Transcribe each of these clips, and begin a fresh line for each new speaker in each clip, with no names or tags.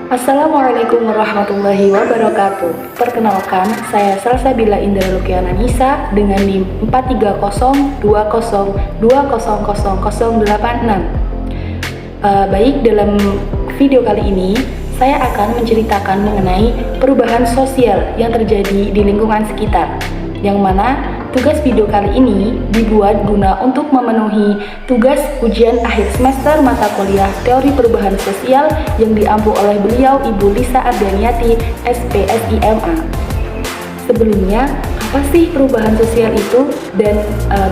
Assalamualaikum warahmatullahi wabarakatuh. Perkenalkan, saya Salsabila Indra Rukiana Nisa dengan NIM 43020200086. Baik, dalam video kali ini saya akan menceritakan mengenai perubahan sosial yang terjadi di lingkungan sekitar, yang mana tugas video kali ini dibuat guna untuk memenuhi tugas ujian akhir semester mata kuliah Teori Perubahan Sosial yang diampu oleh beliau Ibu Lisa Ardaniati, SPSIMA. Sebelumnya, apa sih perubahan sosial itu dan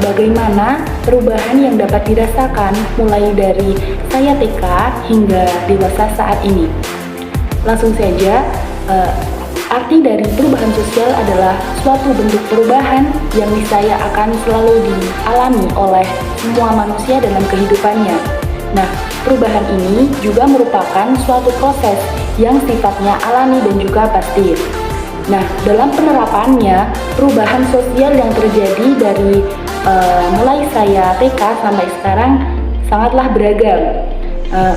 bagaimana perubahan yang dapat dirasakan mulai dari saya TK hingga dewasa saat ini? Langsung saja, arti dari perubahan sosial adalah suatu bentuk perubahan yang niscaya akan selalu dialami oleh semua manusia dalam kehidupannya. Nah, perubahan ini juga merupakan suatu proses yang sifatnya alami dan juga pasti. Nah, dalam penerapannya, perubahan sosial yang terjadi dari mulai saya TK sampai sekarang sangatlah beragam.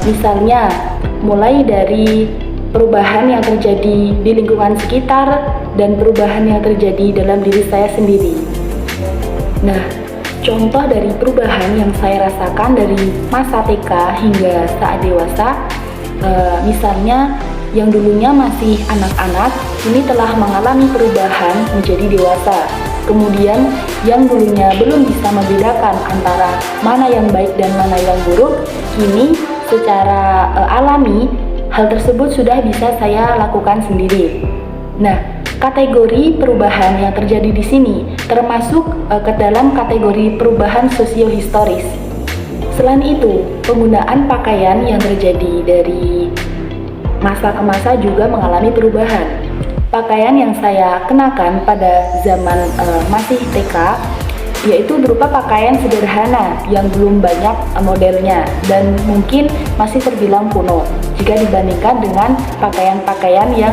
Misalnya, mulai dari perubahan yang terjadi di lingkungan sekitar dan perubahan yang terjadi dalam diri saya sendiri. Nah, contoh dari perubahan yang saya rasakan dari masa TK hingga saat dewasa, misalnya yang dulunya masih anak-anak, kini telah mengalami perubahan menjadi dewasa. Kemudian yang dulunya belum bisa membedakan antara mana yang baik dan mana yang buruk, kini secara alami hal tersebut sudah bisa saya lakukan sendiri. Nah, kategori perubahan yang terjadi di sini termasuk ke dalam kategori perubahan sosiohistoris. Selain itu, penggunaan pakaian yang terjadi dari masa ke masa juga mengalami perubahan. Pakaian yang saya kenakan pada zaman masih TK yaitu berupa pakaian sederhana yang belum banyak modelnya dan mungkin masih terbilang kuno jika dibandingkan dengan pakaian-pakaian yang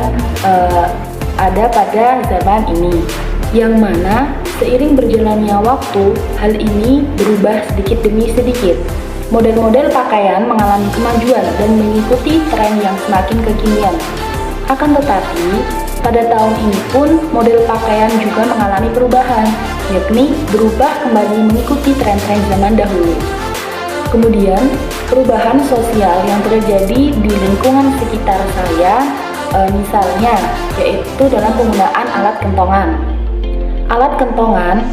ada pada zaman ini, yang mana seiring berjalannya waktu hal ini berubah sedikit demi sedikit. Model-model pakaian mengalami kemajuan dan mengikuti tren yang semakin kekinian. Akan tetapi pada tahun ini pun model pakaian juga mengalami perubahan, yakni berubah kembali mengikuti tren-tren zaman dahulu. Kemudian, perubahan sosial yang terjadi di lingkungan sekitar saya, misalnya, yaitu dalam penggunaan alat kentongan. Alat kentongan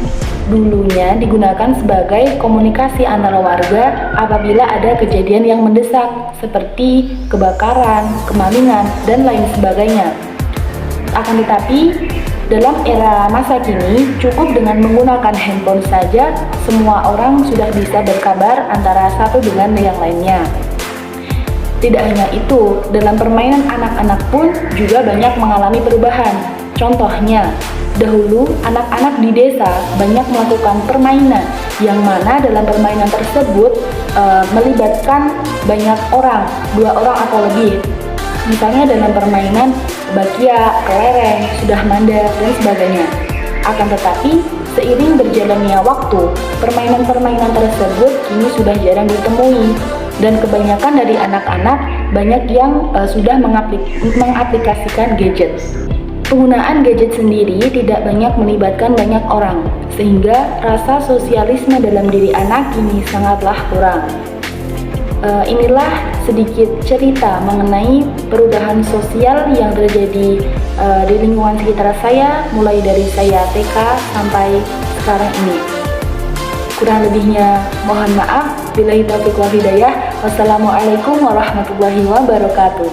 dulunya digunakan sebagai komunikasi antara warga apabila ada kejadian yang mendesak, seperti kebakaran, kemalingan, dan lain sebagainya. Akan tetapi, dalam era masa kini, cukup dengan menggunakan handphone saja, semua orang sudah bisa berkabar antara satu dengan yang lainnya. Tidak hanya itu, dalam permainan anak-anak pun juga banyak mengalami perubahan. Contohnya, dahulu anak-anak di desa banyak melakukan permainan, yang mana dalam permainan tersebut melibatkan banyak orang, 2 orang atau lebih. Misalnya dalam permainan bakia, kelereng, sudah mandar, dan sebagainya. Akan tetapi, seiring berjalannya waktu, permainan-permainan tersebut kini sudah jarang ditemui, dan kebanyakan dari anak-anak banyak yang sudah mengaplikasikan gadget. Penggunaan gadget sendiri tidak banyak melibatkan banyak orang, sehingga rasa sosialisme dalam diri anak kini sangatlah kurang. Inilah sedikit cerita mengenai perubahan sosial yang terjadi di lingkungan sekitar saya, mulai dari saya TK sampai sekarang ini. Kurang lebihnya mohon maaf. Billahi taufiq wal hidayah. Wassalamualaikum warahmatullahi wabarakatuh.